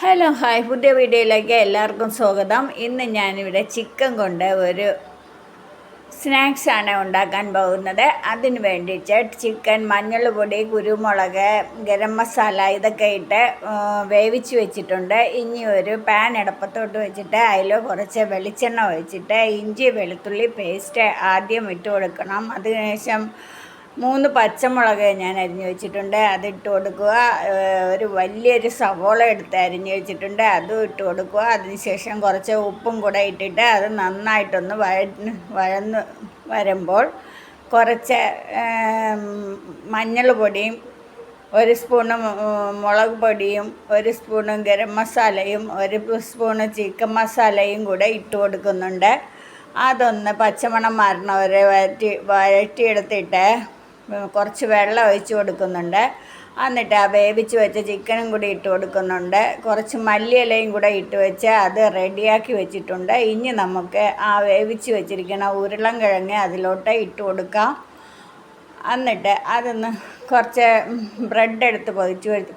Hello hi, പുതിയ വീഡിയോയിലേക്ക് എല്ലാവർക്കും സ്വാഗതം. ഇന്ന് ഞാനിവിടെ ചിക്കൻ കൊണ്ട് ഒരു സ്നാക്സാണ് ഉണ്ടാക്കാൻ പോകുന്നത്. അതിന് വേണ്ടിയിട്ട് ചിക്കൻ മഞ്ഞൾ പൊടി, കുരുമുളക്, ഗരം മസാല ഇതൊക്കെ ഇട്ട് വേവിച്ച് വെച്ചിട്ടുണ്ട്. ഇനി ഒരു പാൻ അടുപ്പത്തോട്ട് വെച്ചിട്ട് അതിൽ കുറച്ച് വെളിച്ചെണ്ണ ഒഴിച്ചിട്ട് ഇഞ്ചി വെളുത്തുള്ളി പേസ്റ്റ് ആദ്യം ഇട്ട് കൊടുക്കണം. അതിനുശേഷം 3 പച്ചമുളക് ഞാൻ അരിഞ്ഞ് വെച്ചിട്ടുണ്ട്, അതിട്ട് കൊടുക്കുക. ഒരു വലിയൊരു സവോള എടുത്ത് അരിഞ്ഞ് വെച്ചിട്ടുണ്ട്, അതും ഇട്ട് കൊടുക്കുക. അതിനുശേഷം കുറച്ച് ഉപ്പും കൂടെ ഇട്ടിട്ട് അത് നന്നായിട്ടൊന്ന് വഴന്ന് വരുമ്പോൾ കുറച്ച് മഞ്ഞൾ പൊടിയും 1 സ്പൂണ് മുളക് പൊടിയും 1 സ്പൂണ് ഗരം മസാലയും 1 സ്പൂണ് ചിക്കൻ മസാലയും കൂടെ ഇട്ട് കൊടുക്കുന്നുണ്ട്. അതൊന്ന് പച്ചമണം മാറണവരെ വഴറ്റിയെടുത്തിട്ട് കുറച്ച് വെള്ളം ഒഴിച്ച് കൊടുക്കുന്നുണ്ട്. എന്നിട്ട് ആ വേവിച്ച് വെച്ച ചിക്കനും കൂടി ഇട്ട് കൊടുക്കുന്നുണ്ട്. കുറച്ച് മല്ലിയിലയും കൂടെ ഇട്ട് വെച്ച് അത് റെഡിയാക്കി വെച്ചിട്ടുണ്ട്. ഇനി നമുക്ക് ആ വേവിച്ച് വെച്ചിരിക്കുന്ന ഉരുളൻകിഴങ്ങ് അതിലോട്ട് ഇട്ട് കൊടുക്കാം. എന്നിട്ട് അതൊന്ന് കുറച്ച് ബ്രെഡ് എടുത്ത്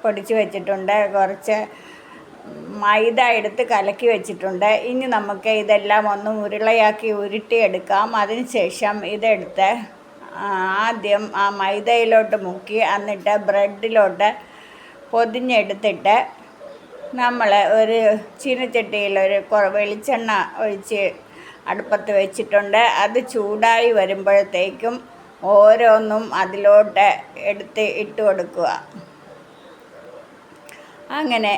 പൊടിച്ച് വെച്ചിട്ടുണ്ട്, കുറച്ച് മൈദ എടുത്ത് കലക്കി വെച്ചിട്ടുണ്ട്. ഇനി നമുക്ക് ഇതെല്ലാം ഒന്ന് ഉരുളയാക്കി ഉരുട്ടിയെടുക്കാം. അതിന് ശേഷം ഇതെടുത്ത് ആദ്യം ആ മൈദയിലോട്ട് മുക്കി എന്നിട്ട് ബ്രെഡിലോട്ട് പൊതിഞ്ഞെടുത്തിട്ട് നമ്മൾ ഒരു ചീനച്ചട്ടിയിൽ വെളിച്ചെണ്ണ ഒഴിച്ച് അടുപ്പത്ത് വെച്ചിട്ടുണ്ട്. അത് ചൂടായി വരുമ്പോഴത്തേക്കും ഓരോന്നും അതിലോട്ട് എടുത്ത് ഇട്ട് കൊടുക്കുക. അങ്ങനെ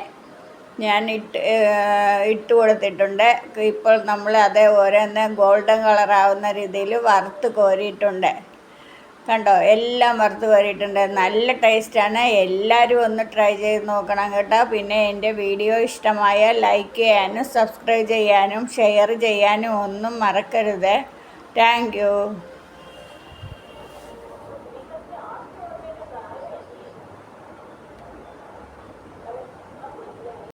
ഞാൻ ഇട്ട് കൊടുത്തിട്ടുണ്ട്. ഇപ്പോൾ നമ്മൾ അത് ഓരോന്ന് ഗോൾഡൻ കളറാവുന്ന രീതിയിൽ വറുത്ത് കോരിയിട്ടുണ്ട്. കണ്ടോ, എല്ലാം വറുത്ത് കോരിയിട്ടുണ്ട്. നല്ല ടേസ്റ്റാണ്. എല്ലാവരും ഒന്ന് ട്രൈ ചെയ്ത് നോക്കണം കേട്ടോ. പിന്നെ എൻ്റെ വീഡിയോ ഇഷ്ടമായാൽ ലൈക്ക് ചെയ്യാനും സബ്സ്ക്രൈബ് ചെയ്യാനും ഷെയർ ചെയ്യാനും ഒന്നും മറക്കരുത്. Thank you.